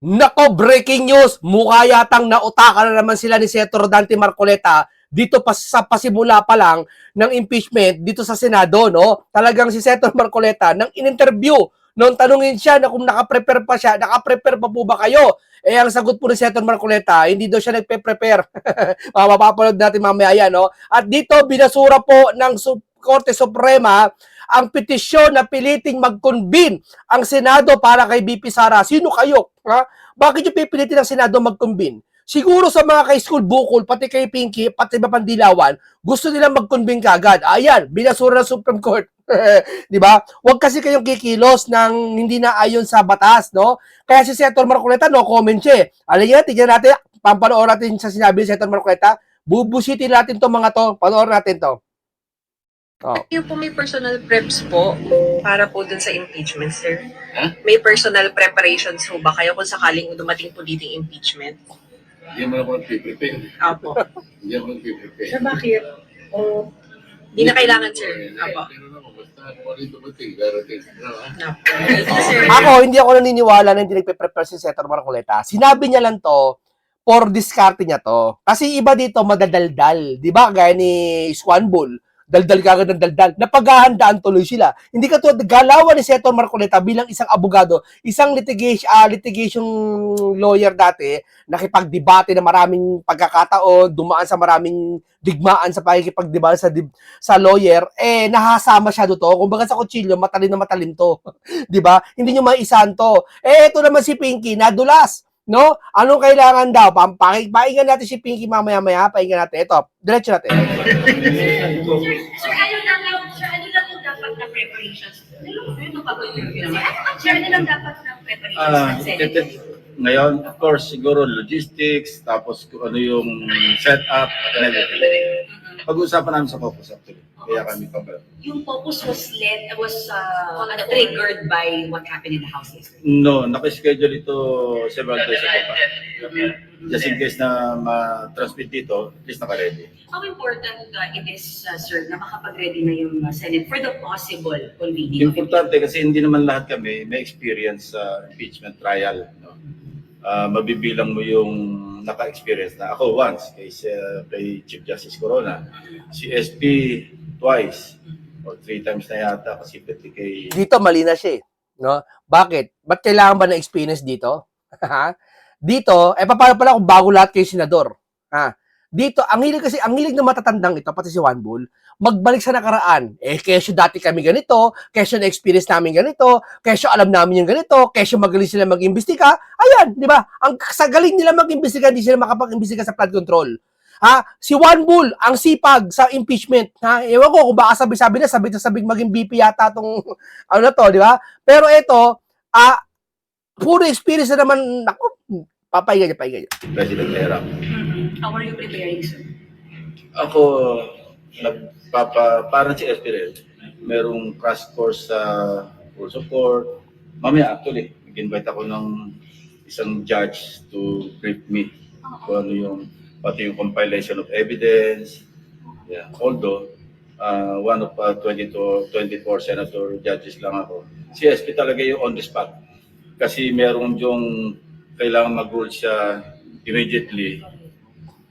Nako, breaking news! Mukha yatang nautakan na naman sila ni Senator Dante Marcoleta dito pa sa pasimula pa lang ng impeachment dito sa Senado, no? Talagang si Senator Marcoleta nang in-interview, nung tanungin siya na kung naka-prepare pa siya, naka-prepare pa po ba kayo? Eh, ang sagot po ni Senator Marcoleta, hindi daw siya nagpe-prepare. Mapapanood natin mamaya yan, no? At dito, binasura po ng Korte Suprema ang petisyon na piliting mag-convene ang Senado para kay BP Sara. Sino kayo? Ha? Bakit yung pipilitin ng Senado mag-convene? Siguro sa mga kay-school bukol, pati kay Pinky, pati iba pang dilawan, gusto nilang mag-convene kagad. Ayan, binasura ng Supreme Court. Di ba? Huwag kasi kayong kikilos ng hindi na ayon sa batas, no? Kaya si Senator Marcoleta, no comment siya. Alam niya, tignan natin, pampanood natin sa sinabi ni Senator Marcoleta, bubusitin natin to mga to, panoorin natin to. Oh. Yung po may personal preps po para po dun sa impeachment, sir? Huh? May personal preparations po ba kayo kung sakaling dumating po dito yung impeachment? Hindi mo naman prepare. Apo. Hindi ako nag-prepare. Sir, bakit? O, hindi na kailangan, sir. Apo. Pero naman, basta kung ano yung dumating, darating. Apo. Sir. Ako, hindi ako naniniwala na hindi nagpe-prepare si Senator Marcoleta. Sinabi niya lang to for discarte niya to. Kasi iba dito madadaldal. Di ba? Gaya ni Swan Bull. Daldal kagad ng daldal. Napaghahandaan tuloy sila. Hindi ka tulad galawan ni Senator Marcoleta bilang isang abogado, isang litigation lawyer dati, nakipagdebate na maraming pagkakataon, dumaan sa maraming digmaan sa pakikipagdebate sa lawyer, eh nahasama siya doon. Kumbaga sa kutsilyo, matalim na matalim to. 'Di ba? Hindi niyo maisanto. Eh ito naman si Pinky, nadulas. No? Anong kailangan daw? Pahingan natin si Pinky mamaya-maya. Pahingan natin. Ito, diretso natin. Sir, ano lang yung dapat na preparations? Sir, ano lang dapat na preparations? Ngayon, of course, siguro logistics, tapos kung ano yung setup, and everything. Pag-uusapan namin sa caucus actually. Kaya kami pa ba? Yung focus was triggered by what happened in the House yesterday. No, nakaschedule ito several days ago pa. Just in case na ma-transmit dito, at least naka-ready. How important it is, sir, na makapag-ready na yung Senate for the possible convening? Importante kasi hindi naman lahat kami may experience sa impeachment trial. No? Mabibilang mo yung naka-experience na ako once kay Chief Justice Corona, si SP twice or 3 times na yata kasi pati kay... Dito mali na siya eh. No? Bakit? Ba't kailangan ba ng experience dito? Dito, paano pala kung bago lahat kayo senador? Dito, ang hilig ng matatandang ito, pati si Juan Bull, magbalik sa nakaraan. Kesyo dati kami ganito, kesyo na-experience namin ganito, kesyo alam namin yung ganito, kesyo magaling sila mag-imbestiga. Ayan, di ba? Ang sa galing nila mag-imbestiga, hindi sila makapag-imbestiga sa flood control. Si Juan Bull, ang sipag sa impeachment. Ewan ko kung baka sabi na, sabing maging BP yata itong, ano na to, di ba? Pero ito, puro experience na naman, naku, papahinga niya. President Era. How are you preparing, sir? Ako, parang si SP rin, merong crash course sa rules of court. Mamaya actually, nag-invite ako ng isang judge to brief me kung ano yung, pati yung compilation of evidence. Yeah. Although, one of 24 senator judges lang ako. Si SP talaga yung on the spot. Kasi meron yung kailangan mag-rule siya immediately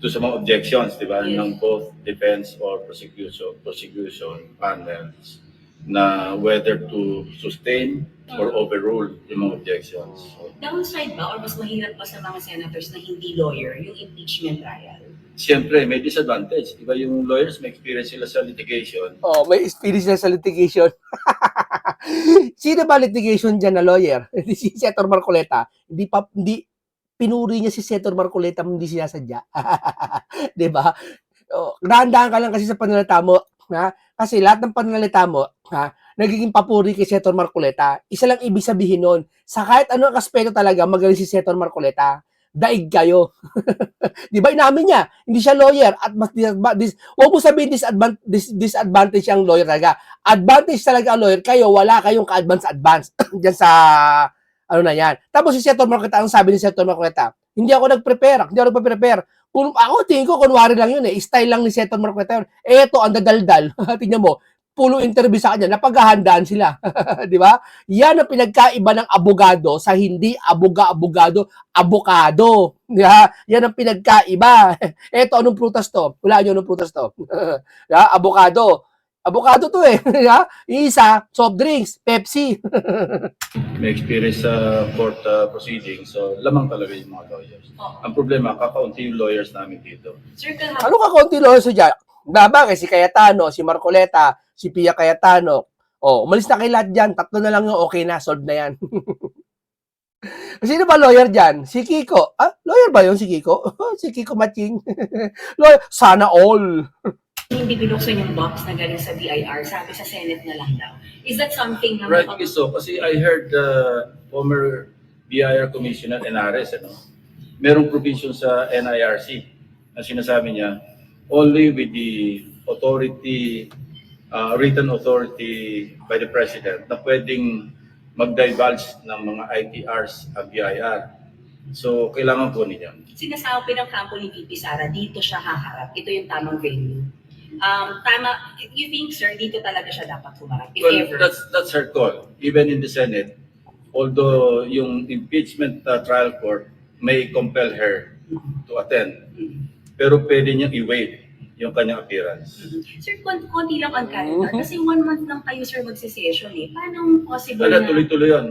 to sa mga objections, di ba, ng both defense or prosecution panels na whether to sustain or overrule yung mga objections. So, Downside ba or mas mahirap pa sa mga senators na hindi lawyer yung impeachment trial? siyempre, may disadvantage. Di ba yung lawyers, may experience sila sa litigation. Oh, may experience na sa litigation. Sino ba litigation dyan na lawyer? Si Senator Marcoleta. Hindi pinuri niya si Senator Marcoleta, hindi sinasadya. 'Di ba? Dahan-dahan ka lang kasi sa pananalita mo, kasi lahat ng pananalita mo, nagiging papuri kay Senator Marcoleta. Isa lang ibig sabihin nun, sa kahit anong aspeto talaga, magaling si Senator Marcoleta. Daig kayo. 'Di ba? Inamin niya, hindi siya lawyer at wag mo sabihin disadvantage ang lawyer talaga. Advantage talaga ang lawyer, kayo wala kayong ka-advance diyan sa ano na yan. Tapos si Senator Marcoleta, ang sabi ni Senator Marcoleta, hindi ako nag-prepare. Kung ako, tingin ko, kunwari lang yun eh. Style lang ni Senator Marcoleta yun. Eto, ang dadaldal. Tingnan mo, pulo interview sa kanya, napaghahandaan sila. Di ba? Yan ang pinagkaiba ng abogado sa hindi abogado, abogado. Di ba? Yan ang pinagkaiba. Eto, anong prutas to? Wala nyo anong prutas to. Ya, abogado. Abogado to eh. Ya? Isa, soft drinks, Pepsi. May experience sa court proceedings, so lamang talaga yung mga lawyers. Oh. Ang problema, kakaunti yung lawyers namin dito. Sir, Ano ka konti lo sa dyan? Bakit? Si Cayetano, si Marcoleta, si Pia Cayetano. Oh, umalis na kay lahat dyan. Tatlo na lang yung okay na. Solve na yan. Sino ba lawyer dyan? Si Kiko. Ah, lawyer ba yun si Kiko? Si Kiko Maching. Lawyer. Sana all. hindi binuksan yung box na galing sa BIR, sabi sa Senate na lang daw. Is that something na Rightly so, kasi I heard former BIR Commissioner Enares, merong provision sa NIRC na sinasabi niya, only with the authority, written authority by the President na pwedeng mag-divulge ng mga ITRs ang BIR. So, kailangan po niya. sinasabi ng kampo ni VP Sara, dito siya haharap. Ito yung tamang venue. Tama, you think, sir, dito talaga siya dapat humarap? If Well, ever. that's her call. Even in the Senate, although yung impeachment trial court may compel her to attend, pero pwede niyang i-waive yung kanyang appearance. Sir, konti lang ang calendar. Kasi 1 month lang kayo, sir, mag-session eh. Paano possible Wala, na? tuloy-tuloy yun.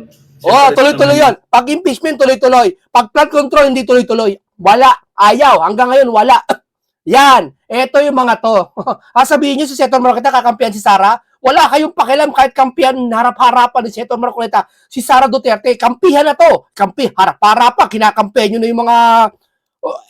Oh, tuloy-tuloy yan. Pag impeachment, tuloy-tuloy. Pag flood control, hindi tuloy-tuloy. Wala. Ayaw. Hanggang ngayon, wala. Yan. Eto yung mga to. Sabihin nyo si Senator Marcoleta, kakampiyan si Sara. Wala kayong pakialam kahit kampiyan, harap-harapan ni Senator Marcoleta. Si Sara Duterte, kampihan na to. Kampi, harap-harapan, kinakampihan nyo na yung mga...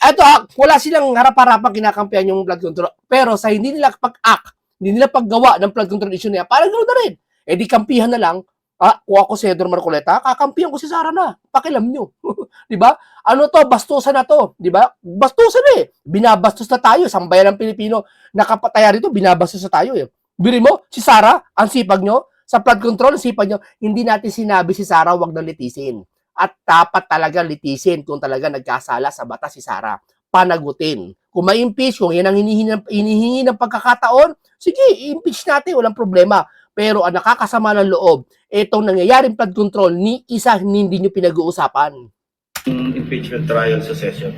Eto, wala silang harap-harapan, kinakampihan yung flood control. Pero sa hindi nila pag-act, hindi nila paggawa ng flood control issue niya, parang ganoon na rin. Eh di kampihan na lang. Kung ako si Senator Marcoleta, kakampihan ko si Sara na. Pakialam nyo. Di ba? Ano to? Bastusan na to. Di ba? Bastusan eh. Binabastos na tayo. Sambayan ng Pilipino nakapataya rito, binabastos na tayo eh. Biri mo, si Sara, ang sipag nyo, sa flood control, ang sipag nyo, hindi natin sinabi si Sara wag na litisin. At dapat talaga litisin kung talaga nagkasala sa batas si Sara. Panagutin. Kung ma-impeach, kung yan ang hinihingi ng pagkakataon, sige, i-impeach natin, walang problema. Pero ang nakakasama ng loob, itong nangyayaring flood control, ni isa hindi nyo pinag-uusapan. Impeachment trial sa session.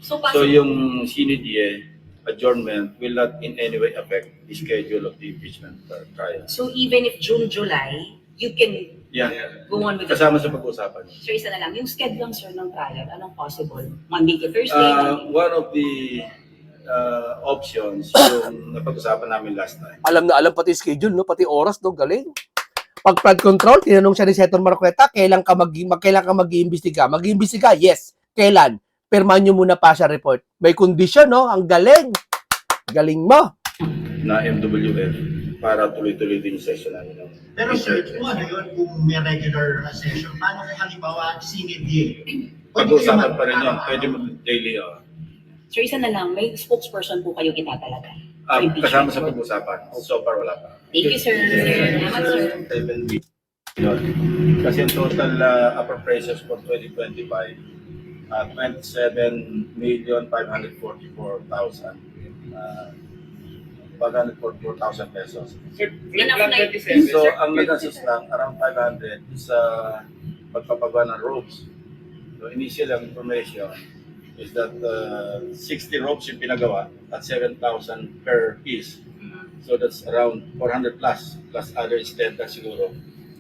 So, So yung CNDA adjournment will not in any way affect the schedule of the impeachment trial. so even if June, July, you can Yeah. go on with it. Kasama sa pag-uusapan. Sir, isa na lang. Yung schedule lang, sir, ng trial, anong possible? Monday to Thursday? One of the options yung napag-usapan namin last time. Alam na alam pati schedule, no? Pati oras, no? Galing. Pag flood control, tinanong siya ni Senator Marcoleta, kailan ka mag-iimbestiga? Mag-iimbestiga? Yes. Kailan? Pirmahan nyo muna pa siya report. May condition, no? Ang galing. Galing mo. Na MWF para tuloy-tuloy din yung session namin. Pero sir, kung ano yun, kung may regular session, paano kung halimbawa CNDA? Pag-uusapan pa rin yun. Pwede mo daily. Sir, isa na lang. May spokesperson po kayo itatalaga. for impeachment. Kasama sa pag-uusapan. So far, wala pa. Thank you, sir. Salamat, sir. 7 billion. Kasi ang total appropriations for 2025, 27,544,000. 544,000 pesos. Enough na yun. So, ang nagastos lang, around 500 is pagpapagawa ng ropes. So, initial ang information is that 60 ropes yung pinagawa at 7,000 per piece. So, that's around 400 plus other incidental siguro.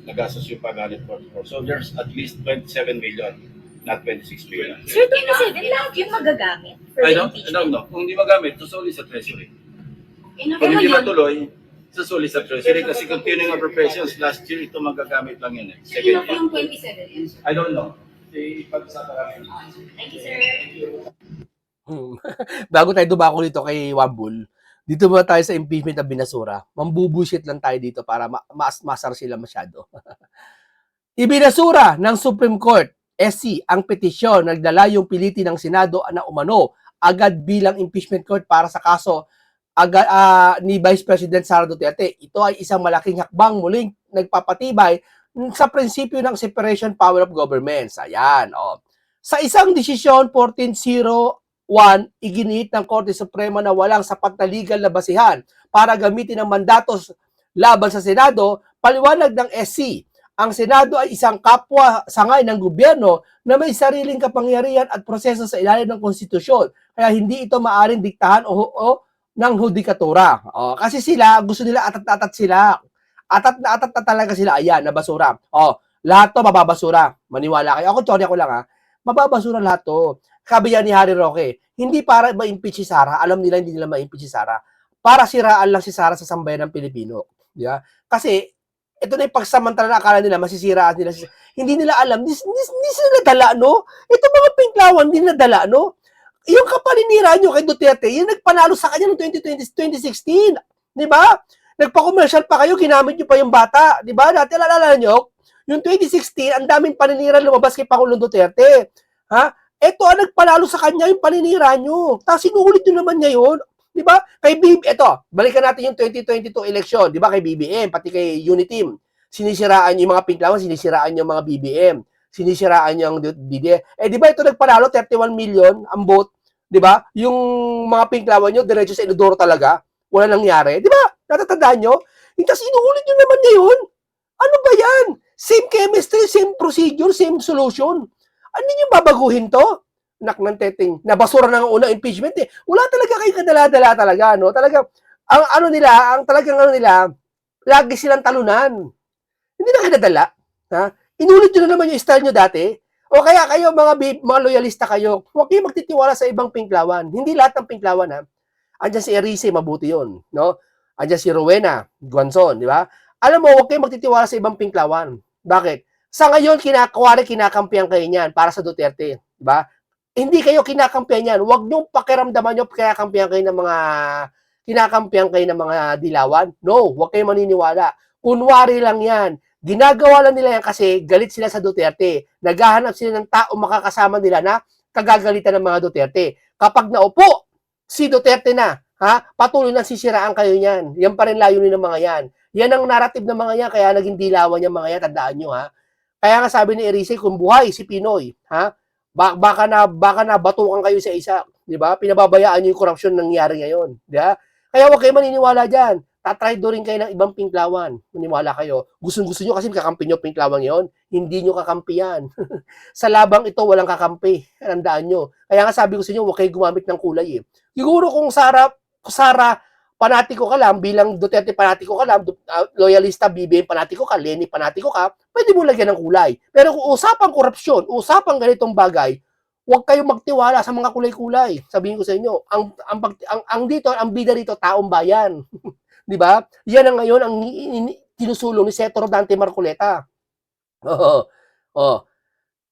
Nagastos yung 544. So, there's at least 27 million, not 26 million. Sir, 27, lahat yung magagamit for I the don't impeachment. know. Kung hindi magamit, susuli sa treasury. Enough Kung na hindi yun. matuloy, susuli sa treasury kasi continuing appropriations last year ito magagamit lang yun. Sir, Second enough year. yung 27 yun, sir. I don't know. Ipag-usapan namin. Thank you, sir. Bago tayo dumako dito kay Wambul, dito muna tayo sa impeachment na binasura. Mambubushit lang tayo dito para masar sila masyado. Ibinasura ng Supreme Court, SC, ang petisyon nagdala yung piliti ng Senado na umano agad bilang impeachment court para sa kaso ni Vice President Sara Duterte. Ito ay isang malaking hakbang muling nagpapatibay sa prinsipyo ng separation power of governments. Ayan, Sa isang desisyon 1401, iginiit ng Korte Suprema na walang sapat na legal na basihan para gamitin ang mandatos laban sa Senado, paliwanag ng SC. Ang Senado ay isang kapwa sangay ng gobyerno na may sariling kapangyarihan at proseso sa ilalim ng konstitusyon. Kaya hindi ito maaaring diktahan o ng hudikatura. Kasi sila, gusto nila atat-atat sila. Atat na talaga sila. Ayan, nabasura. Lahat to mababasura. Maniwala kayo. Ako, teorya ko lang ha. Mababasura lahat to. Sabi yan ni Harry Roque, hindi para ma-impeach si Sara. Alam nila, hindi nila ma-impeach si Sara. Para siraan lang si Sara sa sambayan ng Pilipino. Diba? Kasi, ito na yung pagsamantala na akala nila, masisiraan nila. Hindi nila alam. Hindi sila nadala, no? Ito mga pinklawan, hindi nadala, no? Yung kapaninira nyo kay Duterte, yung nagpanalo sa kanya noong 2016. Di ba? Nagpa-commercial pa kayo, ginamit nyo pa yung bata. Di ba? Dati, alala nyo, yung 2016, ang daming paninira lumabas kay Pangulong Duterte. Ha? Ito ang nagpanalo sa kanya, yung paninira nyo. Tapos sinuulit nyo naman ngayon. Di ba? Kay BBM, ito, balikan natin yung 2022 election. Di ba? Kay BBM, pati kay Uniteam. Sinisiraan yung mga pinklawan, sinisiraan yung mga BBM. Sinisiraan yung DDE. Di ba ito nagpanalo, 31 million ang vote. Di ba? Yung mga pinklawan nyo, diretso sa Inodoro talaga. Wala nangyari. Di ba? Natatandaan nyo? Tapos inuulit nyo naman ngayon. Ano ba yan? Same chemistry, same procedure, same solution. Ano nyo babaguhin to? Nak ng teteng. Nabasura na ng unang impeachment eh. Wala talaga kayo kadala-dala talaga, no? Talagang, ang lagi silang talunan. Hindi na kinadala. Ha? Inulit nyo na naman yung style nyo dati. O kaya kayo, mga loyalista kayo, huwag kayo magtitiwala sa ibang pinklawan. Hindi lahat ng pinklawan, ha? Andiyan si Erice, mabuti yun. No? Andiyan si Rowena, Guanzon, di ba? Alam mo, huwag kayo magtitiwala sa ibang pinklawan. Bakit? Sa ngayon, kinakampihan kayo niyan para sa Duterte. Di ba? Hindi kayo kinakampihan yan. Huwag niyong pakiramdaman niyo kinakampihan kayo ng mga dilawan. No, huwag kayo maniniwala. Kunwari lang yan. Ginagawa lang nila yan kasi galit sila sa Duterte. Naghahanap sila ng tao makakasama nila na kagagalitan ng mga Duterte. Kapag naupo si Duterte na, patuloy na sisiraan kayo niyan. Yan pa rin layunin ng mga yan. Yan ang narrative ng mga yan, kaya naging dilawan yung mga yan, tandaan nyo, ha? Kaya nga sabi ni Erice, kung buhay si Pinoy, ha? Baka na batukan kayo sa isa, di ba? Pinababayaan nyo yung korupsyon nangyari ngayon, di ba? Kaya huwag kayo maniniwala dyan. Tatraydo rin kayo ng ibang pinklawan. Maniwala kayo. Gusto nyo kasi kakampi nyo pinklawan ngayon. Hindi nyo kakampi yan. Sa labang ito, walang kakampi. Tandaan nyo. Kaya nga sabi ko sa inyo, huwag kayo gumamit ng kulay. Siguro kung Sara, panatiko ka lang, bilang Duterte panatiko ka lang, loyalista, BBM panatiko ka, Leni panatiko ka, pwede mo lagyan ng kulay. Pero kung usapang korupsyon, usapang ganitong bagay, huwag kayong magtiwala sa mga kulay-kulay. Sabihin ko sa inyo, ang bida dito, taong bayan. Di ba? Yan ang ngayon ang tinusulong ni Senator Dante Marcoleta.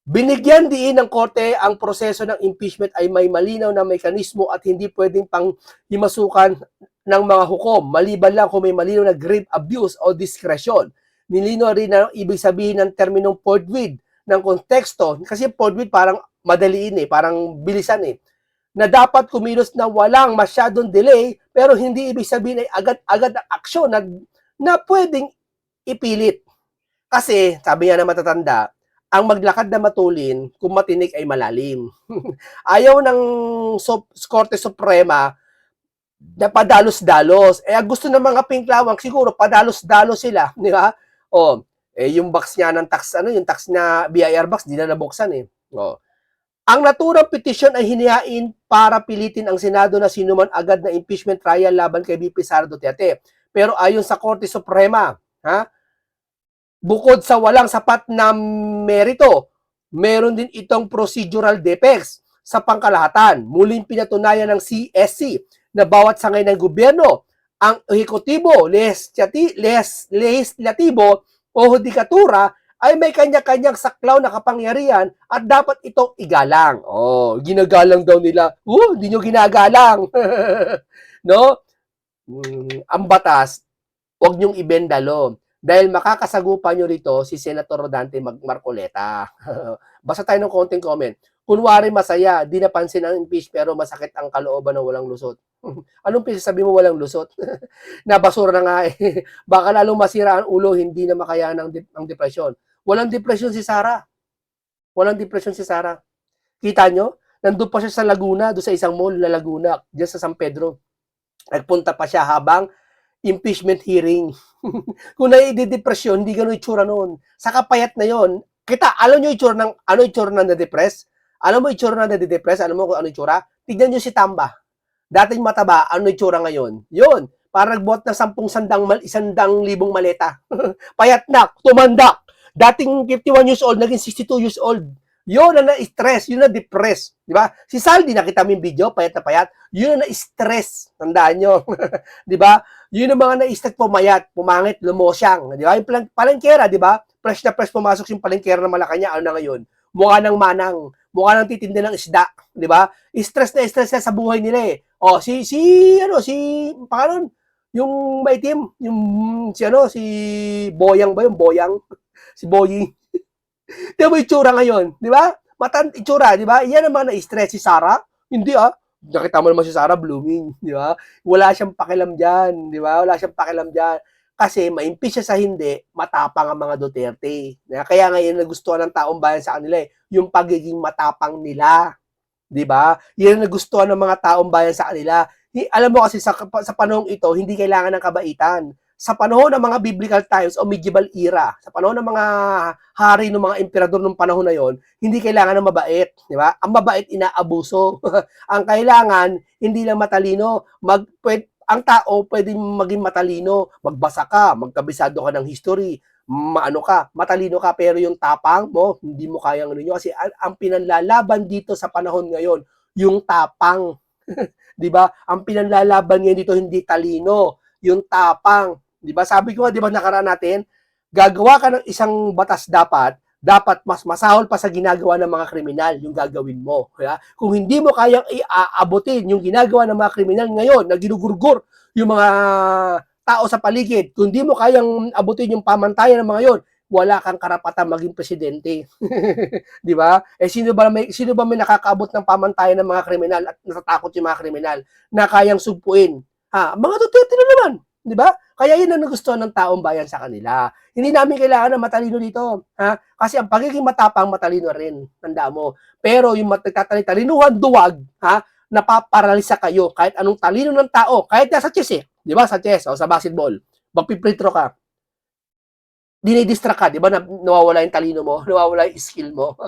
Binigyan diin ng korte ang proseso ng impeachment ay may malinaw na mekanismo at hindi pwedeng panghimasukan ng mga hukom, maliban lang kung may malinaw na grave abuse o discretion. Nilinaw rin na ibig sabihin ng terminong forthwith ng konteksto, kasi forthwith parang madaliin parang bilisan na dapat kumilos na walang masyadong delay, pero hindi ibig sabihin ay agad-agad ang aksyon na pwedeng ipilit. Kasi, sabi nga na matatanda, ang maglakad na matulin, kung matinik ay malalim. Ayaw ng Korte Suprema na padalos-dalos. Gusto ng mga pinklawang, siguro padalos-dalos sila, di ba? Yung box niya ng tax, yung tax na BIR box, di na nabuksan Ang naturang petisyon ay hinihain para pilitin ang Senado na sinuman agad na impeachment trial laban kay VP Sara Duterte. Pero ayon sa Korte Suprema, bukod sa walang sapat na merito, meron din itong procedural defects sa pangkalahatan. Muling pinatunayan ng CSC na bawat sangay ng gobyerno, ang ehekutibo, lehislatibo o hudikatura ay may kanya-kanyang saklaw na kapangyarihan at dapat itong igalang. Ginagalang daw nila. Hindi nyo ginagalang. No? Ang batas, huwag nyong ibendalo. Dahil makakasagupan nyo rito si Senator Dante Marcoleta. Basta tayo ng konting comment. Kunwari masaya, di napansin ang impeach pero masakit ang kalooban ng walang lusot. Anong pinagsasabi mo walang lusot? Nabasura na nga Baka lalong masira ang ulo, hindi na makaya ng depresyon. Walang depresyon si Sara. Walang depresyon si Sara. Kita nyo? Nandun pa siya sa Laguna, doon sa isang mall na Laguna, dyan sa San Pedro. Nagpunta pa siya habang impeachment hearing. Kung nai-depression, hindi ganun itsura noon. Sa kapayat na yon, alam nyo itsura ng, ano itsura ng na-depress? Alam mo itsura ng na-depress? Alam mo kung ano itsura? Tignan nyo si Tamba. Dating mataba, ano itsura ngayon? Yun, parang nagbuhat ng 100,000 maleta. Payat na, tumandak. Dating 51 years old, naging 62 years old. Yun na na-stress, yun na depress. Di ba? Si Saldi, nakita mo yung video, payat na payat. Yun na na-stress. Tandaan nyo. Di ba? Yun ang mga na-stress pumayat, pumangit, lumosyang. Di ba? Yung palengkera, di ba? Fresh na fresh pumasok yung palengkera ng Malacanang, ano na ngayon? Mukha ng manang, mukha ng titindi ng isda. Di ba? Stress na sa buhay nila eh. O, si pangalan, yung maitim, si Boyang ba yung Boyang? Si Boying. Di ba itsura ngayon? Di ba? Itsura, di ba? Yan ang mga na-stress. Si Sarah, hindi Nakita mo naman si Sarah blooming, di ba? Wala siyang pakialam dyan, di ba? Wala siyang pakialam dyan. Kasi ma-impeach siya sa hindi, matapang ang mga Duterte. Kaya ngayon nagustuhan ng taong bayan sa kanila yung pagiging matapang nila. Di ba? Yan ang nagustuhan ng mga taong bayan sa kanila. Alam mo kasi sa panahong ito, hindi kailangan ng kabaitan. Sa panahon ng mga biblical times o medieval era, sa panahon ng mga hari ng mga emperador ng panahon na yon, hindi kailangan ng mabait, di ba? Ang mabait inaabuso. Ang kailangan hindi lang matalino, ang tao pwedeng maging matalino, magbasa ka, magkabisado ka ng history, matalino ka, pero yung tapang mo, hindi mo kayang ano nyo. Kasi ang pinanlalaban dito sa panahon ngayon, yung tapang. Di ba? Ang pinanlalaban ngayon dito, hindi talino, yung tapang. Di ba? Sabi ko, di ba nakaraan natin, gagawa ka ng isang batas dapat mas masahol pa sa ginagawa ng mga kriminal yung gagawin mo. Kaya, kung hindi mo kayang iaabutin yung ginagawa ng mga kriminal ngayon na ginugurgur yung mga tao sa paligid, kung hindi mo kayang abutin yung pamantayan ng mga yon, wala kang karapatan maging presidente. Di ba? Sino ba may nakakaabot ng pamantayan ng mga kriminal at natatakot yung mga kriminal na kayang sugpuin? Mga Duterte na naman. Di ba? Kaya yun ang nagustuhan ng taong bayan sa kanila. Hindi namin kailangan ng matalino dito. Kasi ang pagiging matapang, matalino rin. Tandaan mo. Pero yung talinuhan duwag, napaparalisa kayo kahit anong talino ng tao. Kahit nasa chess Di ba? Sa chess o sa basketball. Magpipretro ka. Dinidistract ka, di ba? Nawawala yung talino mo, nawawala yung skill mo.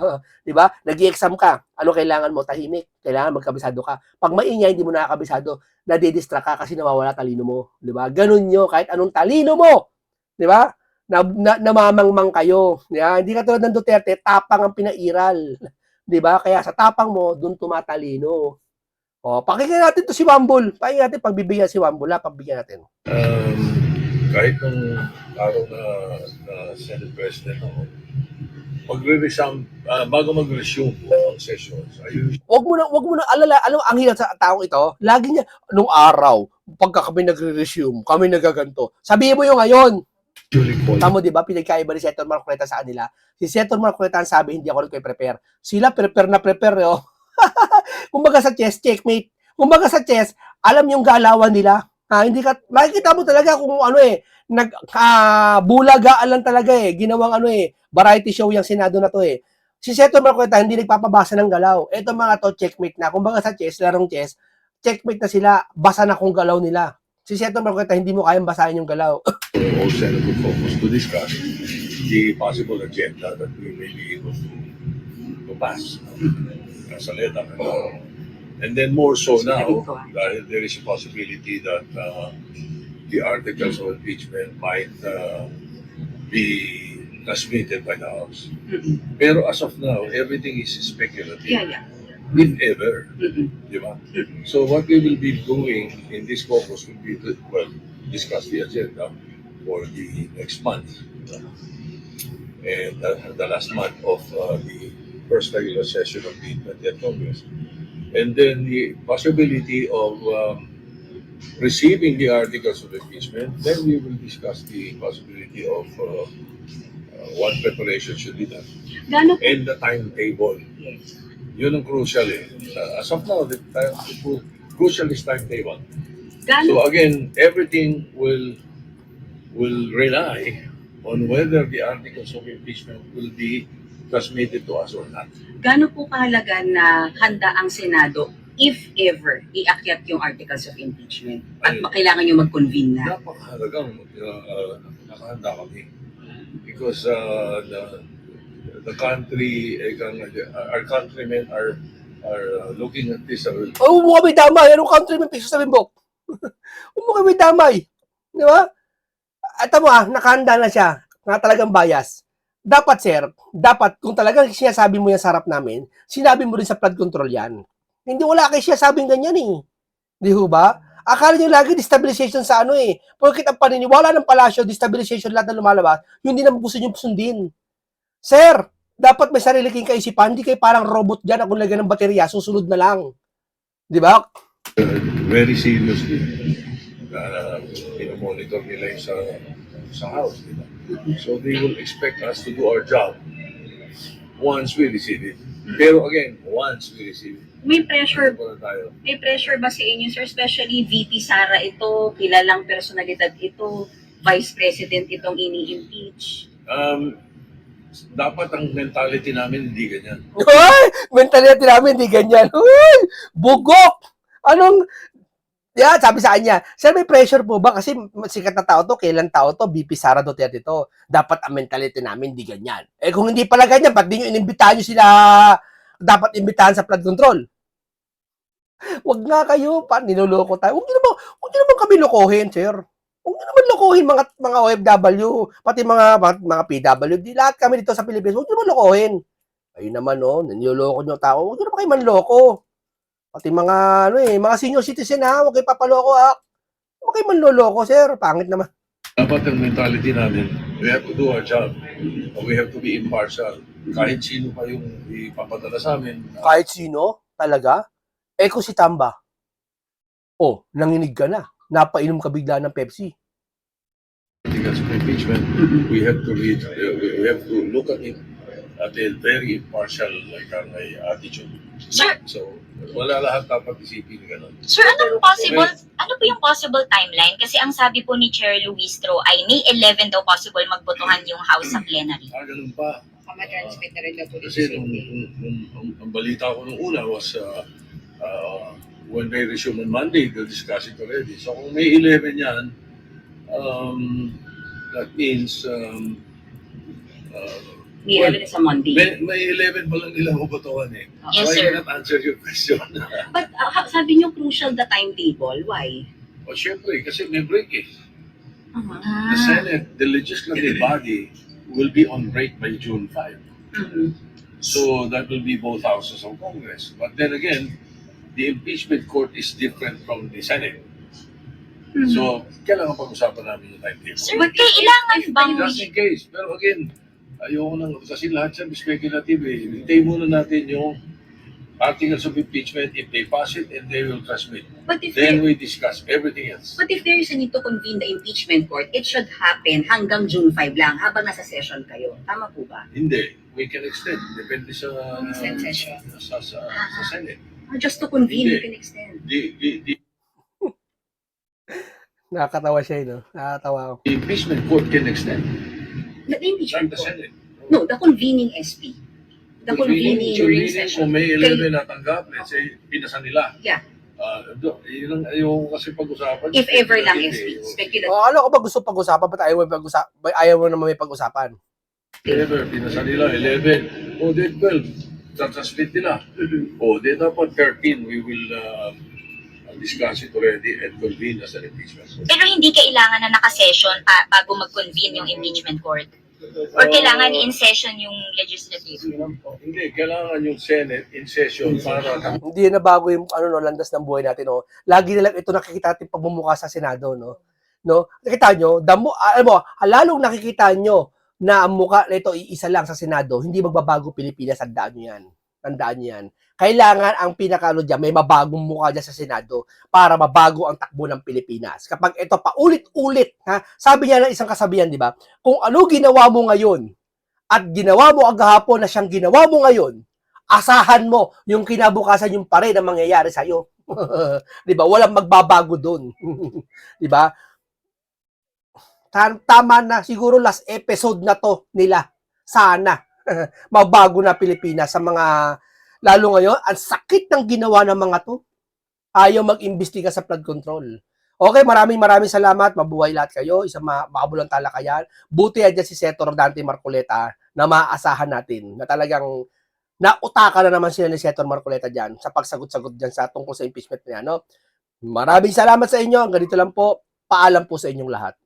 Di ba? Nag-i-exam ka. Ano kailangan mo? Tahimik. Kailangan magkabisado ka. Pag maingay, hindi mo nakakabisado, nadidistract ka kasi nawawala talino mo. Di ba? Ganun nyo, kahit anong talino mo. Di ba? Namamangmang kayo. Di ba? Hindi ka tulad ng Duterte, tapang ang pinairal. Di ba? Kaya sa tapang mo, dun tumatalino. Pakinggan natin to si Wambul. Pakinggan natin, pagbibigyan si Wambul. Pagbibigyan natin. Kahit nung araw na Senate President ako, bago mag-resume ang sessions, Wag mo na alala, ang hirap sa taong ito, lagi niya, nung araw, pagka kami nagre-resume, kami nagaganto. Sabihin mo yung ngayon. Tamo, di ba? Pinagkaiba ni Senator Marcoleta sa kanila. Si Senator Marcoleta ang sabi, hindi ako nagpe-prepare. Sila prepare, Kumbaga sa chess, checkmate. Kumbaga sa chess, alam yung galawan nila. Hindi ka, makikita mo talaga kung bulagaan lang talaga ginawang variety show yung Senado na to Si Senator Marcoleta hindi nagpapabasa ng galaw. Ito mga to, checkmate na. Kumbaga sa chess, larong chess, checkmate na sila, basa na kung galaw nila. Si Senator Marcoleta, hindi mo kayang basahin yung galaw. all Senate will focus to discuss the possible agenda that we may be able to pass. Saleta. And then more so now, dahil there is a possibility that the articles of impeachment might be transmitted by the House. Pero as of now, everything is speculative. Yeah. If ever. Di ba? So what we will be doing in this caucus will be to, discuss the agenda for the next month. And the last month of the first regular session of the 20th Congress. And then the possibility of receiving the articles of impeachment, then we will discuss the possibility of what preparation should be done. And the timetable. Yun ang crucial As of now, the crucial is timetable. So again, everything will rely on whether the articles of impeachment will be transmitted to us or not. Gaano po kahalaga na handa ang Senado if ever iakyat yung articles of impeachment at kailangan nyo mag-convene na. Napakahalagang nakahanda kami. Because the country, our countrymen are looking at this. Oh, huwag mo kami damay. Anong countryman piso sa bimbok? Huwag mo kami damay. Di ba? At mo nakahanda na siya na talagang bias. Dapat, sir, kung talagang sinasabi mo yan sa harap namin, sinabi mo rin sa flood control yan. Hindi wala kayo sinasabing ganyan eh. Di ho ba? Akala nyo lagi destabilization sa ano eh. Porkit ang paniniwala ng palasyo, destabilization lahat na lumalabas, yun din ang gusto nyo sundin. Sir, dapat may sarili kayong kaisipan, hindi kayo parang robot dyan, kung lagyan ng baterya, susunod na lang. Di ba? Very seriously. Monitor nila yung sa house. Diba? So they will expect us to do our job once we receive it. Pero again, once we receive it. May pressure Ano tayo? May pressure ba sa inyo, sir? Especially VP Sara ito, kilalang personalidad ito, Vice President itong ini-impeach. Dapat ang mentality namin hindi ganyan. Uy! Mentality namin, hindi ganyan. Uy! Bugok! Anong... Yeah, sabi sa kanya, sir, may pressure po ba? Kasi sikat na tao to, kailan tao to, VP Sara Duterte to. Dapat ang mentality namin, hindi ganyan. Eh kung hindi pala ganyan, ba't di nyo inimbitahan nyo sila dapat imbitahan sa flood control? Wag nga kayo, niloloko tayo. Huwag nyo naman kami lokohin, sir. Huwag nyo naman lokohin mga OFW, pati mga PWD, lahat kami dito sa Pilipinas, huwag nyo naman lokohin. Ayun naman, niloloko nyo tao, huwag nyo naman kayo manloko. Pati mga, mga senior citizen ha, huwag kayo papaloko ha. Huwag kayo manloloko, sir. Pangit naman. Dapat ang mentality namin, we have to do our job. We have to be impartial. Kahit sino pa yung ipapadala sa amin. Kahit sino, talaga. Eh kung si Tamba, nanginig ka na. Napainom ka bigla ng Pepsi. Articles of impeachment, we have to read, we have to look at it at a very impartial attitude. Sir, So, wala lahat dapat isipin gano'n. sir, ano po yung possible timeline? Kasi ang sabi po ni Chair Luistro ay May 11 daw possible magbotohan yung House sa plenary. Ganun pa. Transmit na rin na po dito Kasi sa ang balita ko nung una was when they resume on Monday, they'll discuss it already. So kung May 11 yan, that means May 11 sa Monday. May 11 pa lang nila hubotohan eh. Yes, Why sir. not answer your question? But sabi niyo crucial the timetable. Why? O syempre, kasi may break eh. Uh-huh. The Senate, the legislative body, will be on break by June 5. Mhm. So that will be both houses of Congress. But then again, the impeachment court is different from the Senate. So, kailangan pag-usapan namin yung timetable. Sir, kailangan bang... Just in case. Pero again, ayoko nang, kasi lahat yan speculative eh. Hintay muna natin yung articles of impeachment. If they pass it, and they will transmit. But if Then we discuss everything else. But if there is a need to convene the impeachment court, it should happen hanggang June 5 lang habang nasa session kayo. Tama po ba? Hindi. We can extend. Depende sa Extend session. sa Senate. Or just to convene, Hindi. you can extend. The Nakakatawa siya, no? Nakakatawa ako. impeachment court can extend. The Not impeachment the court. Senate. No, the convening SP. The convening during session. Kung May 11 natanggap, let's say, pinasa nila. Yeah. Yun ang ayoko kasi pag-usapan. If ever lang Speculative SP. eh. Speculative. Ano ko ba gusto pag-usapan? Ba't ayaw mo naman may pag-usapan? If ever, pinasa nila, 11. O, then 12. Tatransmit nila. O, then dapat 13, we will discuss it already and convene as an impeachment court. Pero hindi kailangan na naka-session bago mag-convene yung impeachment court? Or kailangan in session yung legislative? Hindi, kailangan yung Senate in session para Hindi na bago yung landas ng buhay natin, no. Lagi na lang ito nakikita natin pagmumukha sa Senado, no. No? Nakita nyo, lalong nakikita nyo na ang mukha nito iisa lang sa Senado, hindi magbabago Pilipinas, tandaan nyo yan. Tandaan nyo yan. Kailangan ang pinakalo dyan, may mabagong mukha dyan sa Senado para mabago ang takbo ng Pilipinas. Kapag ito paulit-ulit, sabi niya ng isang kasabihan, di ba? Kung ano ginawa mo ngayon at ginawa mo agahapon na siyang ginawa mo ngayon, asahan mo yung kinabukasan yung pare na mangyayari sa'yo. Di ba? Walang magbabago doon. Di ba? Tama na, siguro last episode na to nila. Sana. Mabago na Pilipinas sa mga Lalo ngayon, ang sakit ng ginawa ng mga to. Ayaw mag-imbestiga sa flood control. Okay, maraming salamat. Mabuhay lahat kayo. Isang makabulang talakayan. Buti yan si Senator Dante Marcoleta na maaasahan natin na talagang nautaka na naman sila ni Senator Marcoleta dyan sa pagsagot-sagot dyan sa tungkol sa impeachment niya. No? Maraming salamat sa inyo. Ganito lang po. Paalam po sa inyong lahat.